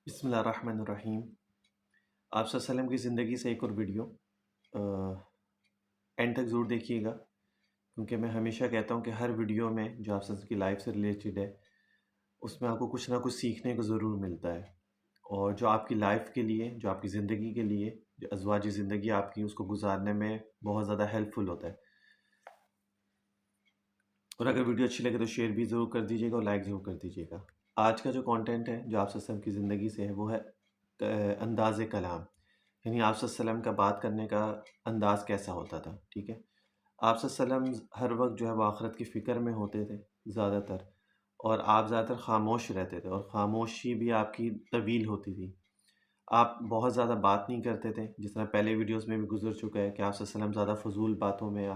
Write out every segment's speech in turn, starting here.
بسم اللہ الرحمن الرحیم۔ آپ صلی اللہ علیہ وسلم کی زندگی سے ایک اور ویڈیو اینڈ تک ضرور دیکھیے گا، کیونکہ میں ہمیشہ کہتا ہوں کہ ہر ویڈیو میں جو آپ صلی اللہ علیہ وسلم کی لائف سے ریلیٹڈ ہے اس میں آپ کو کچھ نہ کچھ سیکھنے کو ضرور ملتا ہے، اور جو آپ کی لائف کے لیے، جو آپ کی زندگی کے لیے، جو ازواجی زندگی آپ کی اس کو گزارنے میں بہت زیادہ ہیلپ فل ہوتا ہے۔ اور اگر ویڈیو اچھی لگے تو شیئر بھی ضرور کر دیجیے گا اور لائک ضرور کر دیجیے گا۔ آج کا جو کانٹینٹ ہے جو آپ صلی اللہ علیہ وسلم کی زندگی سے ہے وہ ہے انداز کلام، یعنی آپ صلی اللہ علیہ وسلم کا بات کرنے کا انداز کیسا ہوتا تھا، ٹھیک ہے۔ آپ صلی اللہ علیہ وسلم ہر وقت جو ہے وہ آخرت کی فکر میں ہوتے تھے زیادہ تر، اور آپ زیادہ تر خاموش رہتے تھے، اور خاموشی بھی آپ کی طویل ہوتی تھی۔ آپ بہت زیادہ بات نہیں کرتے تھے، جس طرح پہلے ویڈیوز میں بھی گزر چکا ہے کہ آپ صلی اللہ علیہ وسلم زیادہ فضول باتوں میں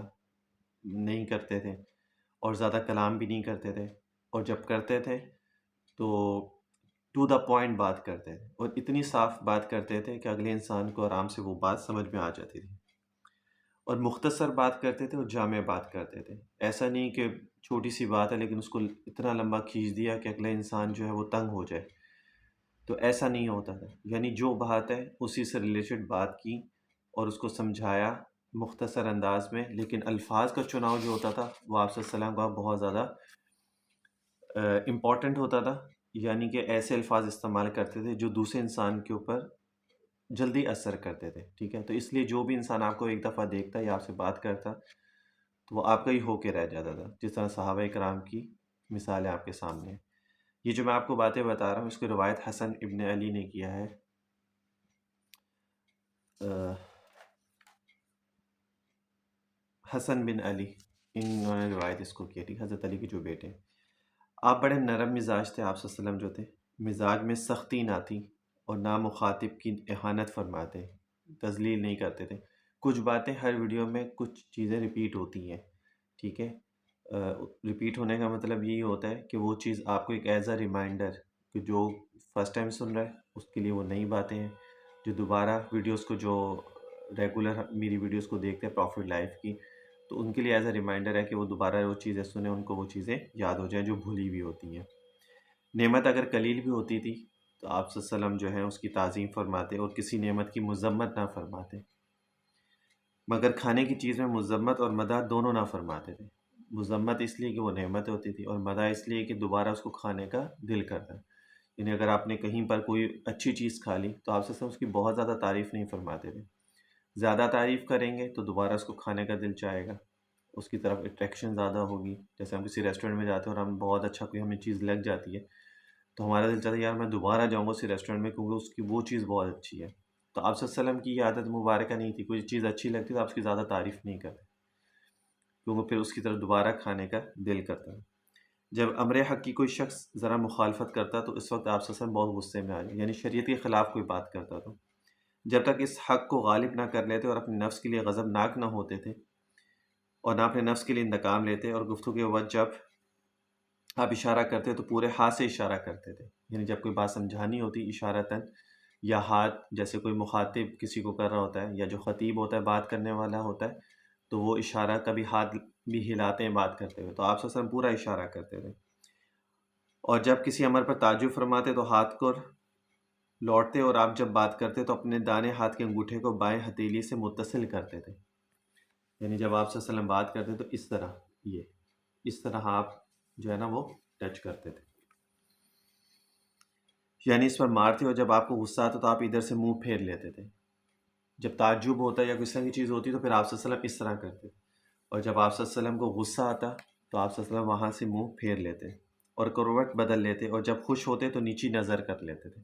نہیں کرتے تھے، اور زیادہ کلام بھی نہیں کرتے تھے، اور جب کرتے تھے تو ٹو دا پوائنٹ بات کرتے تھے، اور اتنی صاف بات کرتے تھے کہ اگلے انسان کو آرام سے وہ بات سمجھ میں آ جاتی تھی، اور مختصر بات کرتے تھے اور جامع بات کرتے تھے۔ ایسا نہیں کہ چھوٹی سی بات ہے لیکن اس کو اتنا لمبا کھینچ دیا کہ اگلا انسان جو ہے وہ تنگ ہو جائے، تو ایسا نہیں ہوتا تھا۔ یعنی جو بات ہے اسی سے ریلیٹڈ بات کی اور اس کو سمجھایا مختصر انداز میں، لیکن الفاظ کا چناؤ جو ہوتا تھا وہ آپ صلی اللہ علیہ وسلم کا بہت زیادہ امپورٹنٹ ہوتا تھا، یعنی کہ ایسے الفاظ استعمال کرتے تھے جو دوسرے انسان کے اوپر جلدی اثر کرتے تھے، ٹھیک ہے۔ تو اس لیے جو بھی انسان آپ کو ایک دفعہ دیکھتا یا آپ سے بات کرتا تو وہ آپ کا ہی ہو کے رہ جاتا تھا، جس طرح صحابہ کرام کی مثالیں آپ کے سامنے ہیں۔ یہ جو میں آپ کو باتیں بتا رہا ہوں اس کی روایت حسن ابن علی نے کیا ہے۔ حسن بن علی، انہوں نے روایت اس کو کی تھی، حضرت علی کے جو بیٹے ہیں۔ آپ بڑے نرم مزاج تھے، آپ صلی اللہ علیہ وسلم جو تھے مزاج میں سختی نہ تھی، اور نہ مخاطب کی اہانت فرماتے، تذلیل نہیں کرتے تھے۔ کچھ باتیں ہر ویڈیو میں کچھ چیزیں ریپیٹ ہوتی ہیں، ٹھیک ہے۔ ریپیٹ ہونے کا مطلب یہی ہوتا ہے کہ وہ چیز آپ کو ایک ایز اے ریمائنڈر، کہ جو فرسٹ ٹائم سن رہا ہے اس کے لیے وہ نئی باتیں ہیں، جو دوبارہ ویڈیوز کو، جو ریگولر میری ویڈیوز کو دیکھتے ہیں پروفٹ لائف کی، تو ان کے لیے ایز اے ریمائنڈر ہے کہ وہ دوبارہ وہ چیزیں سنیں، ان کو وہ چیزیں یاد ہو جائیں جو بھولی بھی ہوتی ہیں۔ نعمت اگر قلیل بھی ہوتی تھی تو آپ صلی اللہ علیہ وسلم جو ہیں اس کی تعظیم فرماتے، اور کسی نعمت کی مذمت نہ فرماتے، مگر کھانے کی چیز میں مذمت اور مدح دونوں نہ فرماتے تھے۔ مذمت اس لیے کہ وہ نعمت ہوتی تھی، اور مدح اس لیے کہ دوبارہ اس کو کھانے کا دل کرتا ہے۔ یعنی اگر آپ نے کہیں پر کوئی اچھی چیز کھا لی تو آپ صلی اللہ علیہ وسلم اس کی بہت زیادہ تعریف نہیں فرماتے تھے۔ زیادہ تعریف کریں گے تو دوبارہ اس کو کھانے کا دل چاہے گا، اس کی طرف اٹریکشن زیادہ ہوگی۔ جیسے ہم کسی ریسٹورنٹ میں جاتے ہیں اور ہم بہت اچھا کوئی ہمیں چیز لگ جاتی ہے تو ہمارا دل چاہتا ہے یار میں دوبارہ جاؤں گا اسی ریسٹورنٹ میں، کیونکہ اس کی وہ چیز بہت اچھی ہے۔ تو آپ صلی اللہ علیہ وسلم کی یہ عادت مبارکہ نہیں تھی، کوئی چیز اچھی لگتی تو آپ اس کی زیادہ تعریف نہیں کرتے، کیونکہ پھر اس کی طرف دوبارہ کھانے کا دل کرتا ہے۔ جب امر حق کی کوئی شخص ذرا مخالفت کرتا تو اس وقت آپ صلی اللہ علیہ وسلم بہت غصے میں آ جائے، یعنی شریعت کے خلاف کوئی بات کرتا تو جب تک اس حق کو غالب نہ کر لیتے اور اپنے نفس کے لیے غضبناک نہ ہوتے تھے، اور نہ اپنے نفس کے لیے انتقام لیتے، اور گفتگو کے وقت جب آپ اشارہ کرتے تو پورے ہاتھ سے اشارہ کرتے تھے، یعنی جب کوئی بات سمجھانی ہوتی اشارتاً، یا ہاتھ، جیسے کوئی مخاطب کسی کو کر رہا ہوتا ہے یا جو خطیب ہوتا ہے بات کرنے والا ہوتا ہے تو وہ اشارہ، کبھی ہاتھ بھی ہلاتے ہیں بات کرتے ہوئے، تو آپ صلی اللہ علیہ وسلم پورا اشارہ کرتے تھے۔ اور جب کسی امر پر تعجب فرماتے تو ہاتھ کو لوٹتے، اور آپ جب بات کرتے تو اپنے دانے ہاتھ کے انگوٹھے کو بائیں ہتھیلی سے متصل کرتے تھے، یعنی جب آپ صلی اللہ علیہ وسلم بات کرتے تو اس طرح، اس طرح آپ جو ہے نا وہ ٹچ کرتے تھے، یعنی اس پر مارتے، اور جب آپ کو غصہ آتا تو آپ ادھر سے منہ پھیر لیتے تھے۔ جب تعجب ہوتا یا کوئی طرح کی چیز ہوتی تو پھر آپ صلی اللہ علیہ وسلم اس طرح کرتے، اور جب آپ صلی اللہ علیہ وسلم کو غصہ آتا تو آپ صلی اللہ علیہ وسلم وہاں سے منہ پھیر لیتے اور کروٹ بدل لیتے، اور جب خوش ہوتے تو نیچی نظر کر لیتے تھے،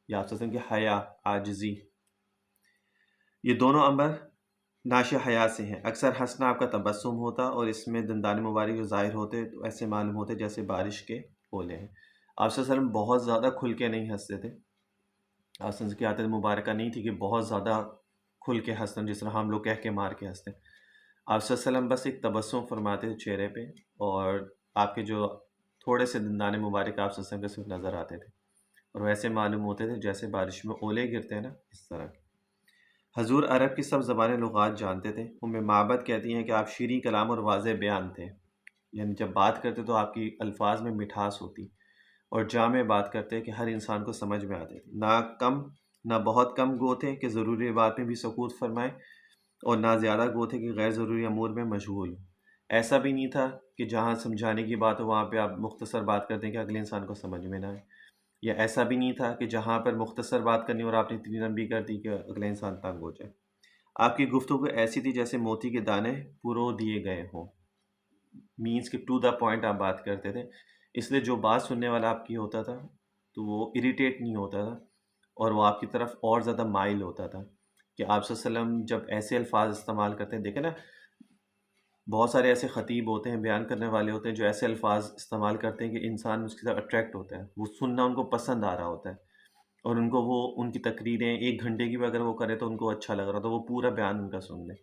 یا آپ صلی اللہ علیہ وسلم کی حیا، عاجزی، یہ دونوں امر ناشِ حیا سے ہیں۔ اکثر ہنسنا آپ کا تبسم ہوتا، اور اس میں دندان مبارک جو ظاہر ہوتے تو ایسے معلوم ہوتے جیسے بارش کے اولے ہیں۔ آپ صلی اللہ علیہ وسلم بہت زیادہ کھل کے نہیں ہنستے تھے، آپ صلی اللہ علیہ وسلم کی عادت مبارکہ نہیں تھی کہ بہت زیادہ کھل کے ہنسنا، جس طرح ہم لوگ کہہ کے مار کے ہنستے ہیں۔ آپ صلی اللہ علیہ وسلم بس ایک تبسم فرماتے تھے چہرے پہ، اور آپ کے جو تھوڑے سے دندان مبارک آپ صلی اللہ علیہ وسلم کے صرف نظر آتے تھے، اور ویسے معلوم ہوتے تھے جیسے بارش میں اولے گرتے ہیں نا، اس طرح۔ حضور عرب کی سب زبانیں لغات جانتے تھے۔ معبد کہتی ہیں کہ آپ شیریں کلام اور واضح بیان تھے، یعنی جب بات کرتے تو آپ کی الفاظ میں مٹھاس ہوتی، اور جامع بات کرتے کہ ہر انسان کو سمجھ میں آتے تھے، نہ بہت کم گو تھے کہ ضروری بات میں بھی سکوت فرمائیں، اور نہ زیادہ گو تھے کہ غیر ضروری امور میں مشغول ہوں۔ ایسا بھی نہیں تھا کہ جہاں سمجھانے کی بات ہو وہاں پہ آپ مختصر بات کر دیں کہ اگلے انسان کو سمجھ میں نہ آئے، یا ایسا بھی نہیں تھا کہ جہاں پر مختصر بات کرنی اور آپ نے اتنی لمبی کر دی کہ اگلا انسان تنگ ہو جائے۔ آپ کی گفتگو ایسی تھی جیسے موتی کے دانے پرو دیے گئے ہوں، مینس کہ ٹو دا پوائنٹ آپ بات کرتے تھے، اس لیے جو بات سننے والا آپ کی ہوتا تھا تو وہ اریٹیٹ نہیں ہوتا تھا، اور وہ آپ کی طرف اور زیادہ مائل ہوتا تھا۔ کہ آپ صلی اللہ علیہ وسلم جب ایسے الفاظ استعمال کرتے ہیں، دیکھیں نا بہت سارے ایسے خطیب ہوتے ہیں، بیان کرنے والے ہوتے ہیں جو ایسے الفاظ استعمال کرتے ہیں کہ انسان اس کی طرف اٹریکٹ ہوتا ہے، وہ سننا ان کو پسند آ رہا ہوتا ہے، اور ان کو وہ ان کی تقریریں 1 گھنٹے کی بھی اگر وہ کرے تو ان کو اچھا لگ رہا تو وہ پورا بیان ان کا سن لیں۔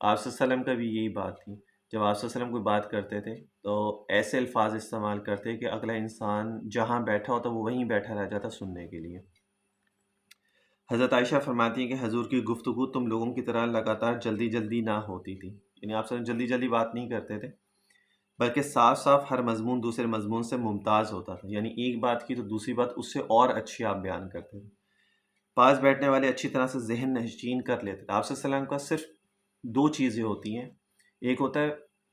آپ صلی اللہ علیہ وسلم کا بھی یہی بات تھی، جب آپ صلی اللہ علیہ وسلم کوئی بات کرتے تھے تو ایسے الفاظ استعمال کرتے کہ اگلا انسان جہاں بیٹھا ہوتا وہ وہیں بیٹھا رہ جاتا سننے کے لیے۔ حضرت عائشہ فرماتی ہیں کہ حضور کی گفتگو تم لوگوں کی طرح لگاتار جلدی جلدی نہ ہوتی تھی، یعنی آپ سے جلدی جلدی بات نہیں کرتے تھے، بلکہ صاف صاف ہر مضمون دوسرے مضمون سے ممتاز ہوتا تھا، یعنی ایک بات کی تو دوسری بات اس سے اور اچھی آپ بیان کرتے تھے۔ پاس بیٹھنے والے اچھی طرح سے ذہن نشین کر لیتے تھے۔ آپ صلی اللہ علیہ وسلم کا صرف 2 چیزیں ہوتی ہیں، ایک ہوتا ہے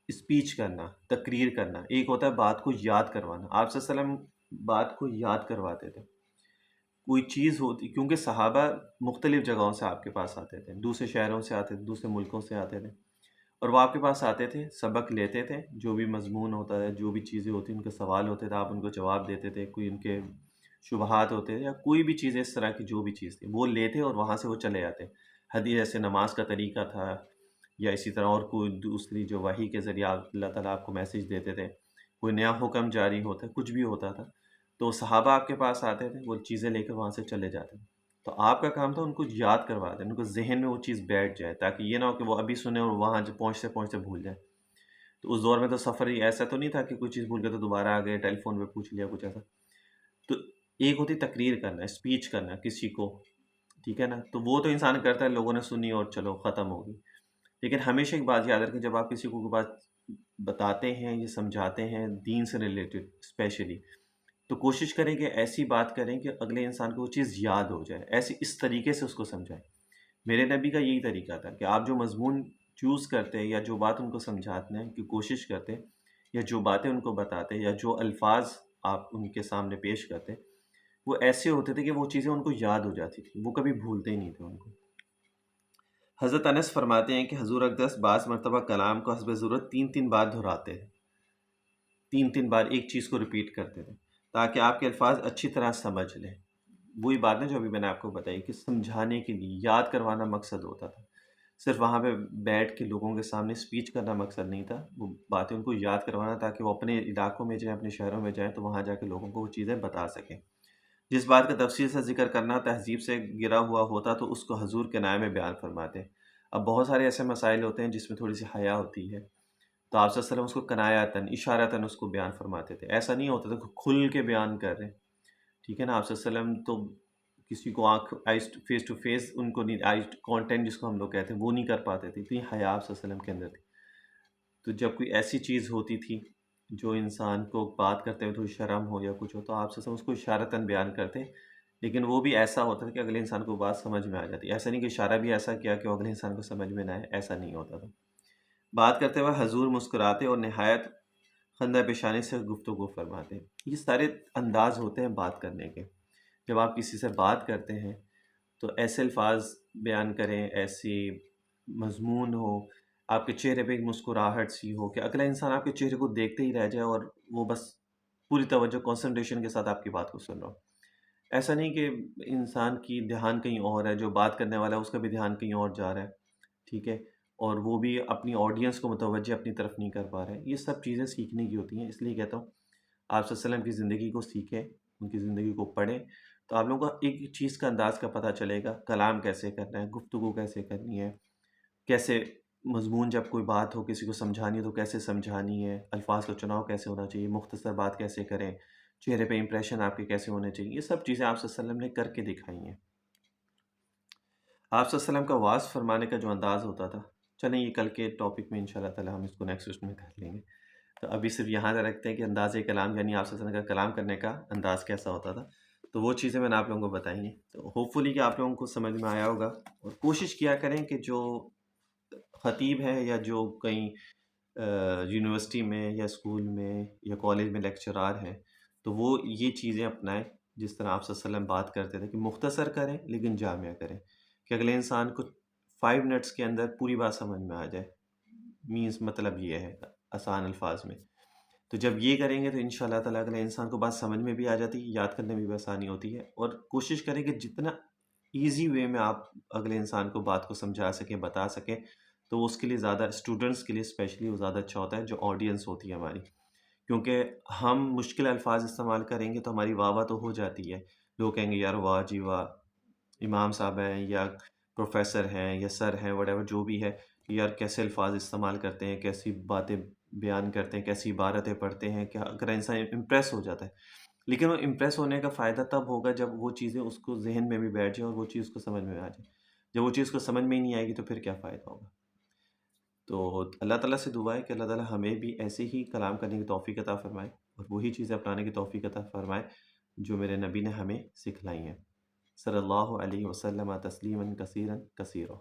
اسپیچ کرنا، تقریر کرنا، ایک ہوتا ہے بات کو یاد کروانا۔ آپ صلی اللہ علیہ وسلم بات کو یاد کرواتے تھے، کوئی چیز ہوتی، کیونکہ صحابہ مختلف جگہوں سے آپ کے پاس آتے تھے، دوسرے شہروں سے آتے تھے، دوسرے ملکوں سے آتے تھے، اور وہ آپ کے پاس آتے تھے، سبق لیتے تھے، جو بھی مضمون ہوتا ہے، جو بھی چیزیں ہوتی ان کے سوال ہوتے تھے، آپ ان کو جواب دیتے تھے، کوئی ان کے شبہات ہوتے تھے یا کوئی بھی چیز اس طرح کی جو بھی چیز تھی وہ لیتے اور وہاں سے وہ چلے جاتے۔ حدیث جیسے نماز کا طریقہ تھا، یا اسی طرح اور کوئی دوسری جو وحی کے ذریعہ اللہ تعالیٰ آپ کو میسج دیتے تھے، کوئی نیا حکم جاری ہوتا ہے، کچھ بھی ہوتا تھا تو صحابہ آپ کے پاس آتے تھے، وہ چیزیں لے کر وہاں سے چلے جاتے تھے، تو آپ کا کام تھا ان کو یاد کروا دیں، ان کو ذہن میں وہ چیز بیٹھ جائے، تاکہ یہ نہ ہو کہ وہ ابھی سنیں اور وہاں جو پہنچتے پہنچتے بھول جائیں۔ تو اس دور میں تو سفر ہی ایسا تو نہیں تھا کہ کوئی چیز بھول گئے تو دوبارہ آ گئے ٹیلی فون پہ پوچھ لیا کچھ ایسا۔ تو ایک ہوتی تقریر کرنا، اسپیچ کرنا کسی کو، ٹھیک ہے نا، تو وہ تو انسان کرتا ہے، لوگوں نے سنی اور چلو ختم ہوگی۔ لیکن ہمیشہ ایک بات یاد رکھیں، جب آپ کسی کو کوئی بات بتاتے ہیں یا سمجھاتے ہیں دین سے ریلیٹڈ اسپیشلی، تو کوشش کریں کہ ایسی بات کریں کہ اگلے انسان کو وہ چیز یاد ہو جائے، ایسی اس طریقے سے اس کو سمجھائیں۔ میرے نبی کا یہی طریقہ تھا کہ آپ جو مضمون چوز کرتے یا جو بات ان کو سمجھاتے ہیں کہ کوشش کرتے، یا جو باتیں ان کو بتاتے یا جو الفاظ آپ ان کے سامنے پیش کرتے، وہ ایسے ہوتے تھے کہ وہ چیزیں ان کو یاد ہو جاتی تھی، وہ کبھی بھولتے ہی نہیں تھے ان کو۔ حضرت انس فرماتے ہیں کہ حضور اقدس بعض مرتبہ کلام کو حسب ضرورت 3 بار دہراتے تھے، 3 بار ایک چیز کو ریپیٹ کرتے تھے تاکہ آپ کے الفاظ اچھی طرح سمجھ لیں۔ وہی بات ہے جو ابھی میں نے آپ کو بتائی کہ سمجھانے کے لیے یاد کروانا مقصد ہوتا تھا، صرف وہاں پہ بیٹھ کے لوگوں کے سامنے اسپیچ کرنا مقصد نہیں تھا، وہ باتیں ان کو یاد کروانا تاکہ وہ اپنے علاقوں میں جائیں، اپنے شہروں میں جائیں تو وہاں جا کے لوگوں کو وہ چیزیں بتا سکیں۔ جس بات کا تفصیل سے ذکر کرنا تہذیب سے گرا ہوا ہوتا تو اس کو حضور کے نائے میں بیان فرماتے۔ اب بہت سارے ایسے مسائل ہوتے ہیں جس میں تھوڑی سی حیا ہوتی ہے، تو آپ صلی اللہ علیہ وسلم اس کو کنایاتاً اشارتاً اس کو بیان فرماتے تھے، ایسا نہیں ہوتا تھا کہ کھل کے بیان کر رہے ہیں، ٹھیک ہے نا۔ آپ صلی اللہ علیہ وسلم تو کسی کو آنکھ eyes face to face in کو نہیں، آئی کانٹینٹ جس کو ہم لوگ کہتے ہیں وہ نہیں کر پاتے تھے، اتنی حیا آپ صلی اللہ علیہ وسلم کے اندر تھی۔ تو جب کوئی ایسی چیز ہوتی تھی جو انسان کو بات کرتے ہوئے تھوڑی شرم ہو یا کچھ ہو تو آپ صلی اللہ علیہ وسلم اس کو اشارتاً بیان کرتے، لیکن وہ بھی ایسا ہوتا تھا کہ اگلے انسان کو بات سمجھ میں آ جاتی، ایسا نہیں کہ اشارہ بھی ایسا کیا کہ وہ اگلے انسان کو سمجھ میں نہ آئے، ایسا نہیں ہوتا تھا۔ بات کرتے ہوئے حضور مسکراتے اور نہایت خندہ پیشانی سے گفتگو فرماتے۔ یہ سارے انداز ہوتے ہیں بات کرنے کے۔ جب آپ کسی سے بات کرتے ہیں تو ایسے الفاظ بیان کریں، ایسی مضمون ہو، آپ کے چہرے پہ ایک مسکراہٹ سی ہو کہ اگلا انسان آپ کے چہرے کو دیکھتے ہی رہ جائے اور وہ بس پوری توجہ کنسنٹریشن کے ساتھ آپ کی بات کو سن رہا ہو۔ ایسا نہیں کہ انسان کی دھیان کہیں اور ہے، جو بات کرنے والا ہے اس کا بھی دھیان کہیں اور جا رہا ہے، ٹھیک ہے، اور وہ بھی اپنی آڈینس کو متوجہ اپنی طرف نہیں کر پا رہے ہیں۔ یہ سب چیزیں سیکھنے کی ہوتی ہیں، اس لیے کہتا ہوں آپ صلی اللہ علیہ وسلم کی زندگی کو سیکھیں، ان کی زندگی کو پڑھیں، تو آپ لوگوں کو ایک چیز کا انداز کا پتہ چلے گا، کلام کیسے کرنا ہے، گفتگو کیسے کرنی ہے، کیسے مضمون جب کوئی بات ہو کسی کو سمجھانی ہے تو کیسے سمجھانی ہے، الفاظ کا چناؤ کیسے ہونا چاہیے، مختصر بات کیسے کریں، چہرے پہ امپریشن آپ کے کیسے ہونے چاہیے، یہ سب چیزیں آپ صلی اللہ علیہ وسلم نے کر کے دکھائی ہیں۔ آپ صلی اللہ علیہ وسلم کا واعظ فرمانے کا جو انداز ہوتا تھا، چلیں یہ کل کے ٹاپک میں انشاءاللہ تعالی ہم اس کو نیکسٹ میں کر لیں گے۔ تو ابھی صرف یہاں سے رکھتے ہیں کہ انداز کلام یعنی آپ صلی اللہ علیہ وسلم کا کلام کرنے کا انداز کیسا ہوتا تھا، تو وہ چیزیں میں نے آپ لوگوں کو بتائی ہیں. تو ہوپ فلی کہ آپ لوگوں کو سمجھ میں آیا ہوگا، اور کوشش کیا کریں کہ جو خطیب ہے یا جو کہیں یونیورسٹی میں یا اسکول میں یا کالج میں لیکچرار ہیں، تو وہ یہ چیزیں اپنائیں جس طرح آپ صلی اللہ علیہ وسلم بات کرتے تھے، کہ مختصر کریں لیکن جامع کریں، کہ اگلے انسان کو 5 منٹس کے اندر پوری بات سمجھ میں آ جائے. مینس مطلب یہ ہے آسان الفاظ میں. تو جب یہ کریں گے تو ان شاء اللہ تعالیٰ اگلے انسان کو بات سمجھ میں بھی آ جاتی ہے، یاد کرنے میں بھی آسانی ہوتی ہے. اور کوشش کریں کہ جتنا ایزی وے میں آپ اگلے انسان کو بات کو سمجھا سکیں، بتا سکیں، تو اس کے لیے زیادہ اسٹوڈنٹس کے لیے اسپیشلی وہ زیادہ اچھا ہوتا ہے، جو آڈینس ہوتی ہے ہماری. کیونکہ ہم مشکل الفاظ استعمال کریں گے تو ہماری واہ واہ تو ہو جاتی ہے. لوگ کہیں گے یار واہ جی واہ، امام صاحب ہیں یا پروفیسر ہیں یا سر ہیں وٹ ایور جو بھی ہے، کہ یار کیسے الفاظ استعمال کرتے ہیں، کیسی باتیں بیان کرتے ہیں، کیسی عبارتیں پڑھتے ہیں، کیا اگر انسان امپریس ہو جاتا ہے. لیکن وہ امپریس ہونے کا فائدہ تب ہوگا جب وہ چیزیں اس کو ذہن میں بھی بیٹھ جائیں اور وہ چیز کو سمجھ میں آ جائے. جب وہ چیز کو سمجھ میں ہی نہیں آئے گی تو پھر کیا فائدہ ہوگا. تو اللہ تعالیٰ سے دعا ہے کہ اللہ تعالیٰ ہمیں بھی ایسے ہی کلام کرنے کی توفیق عطا فرمائے، اور وہی چیزیں اپنانے کی توفیق عطا فرمائے جو میرے نبی نے ہمیں سکھلائی ہیں. صلی اللہ علیہ وسلم تسلیما کثیرا کثیرا.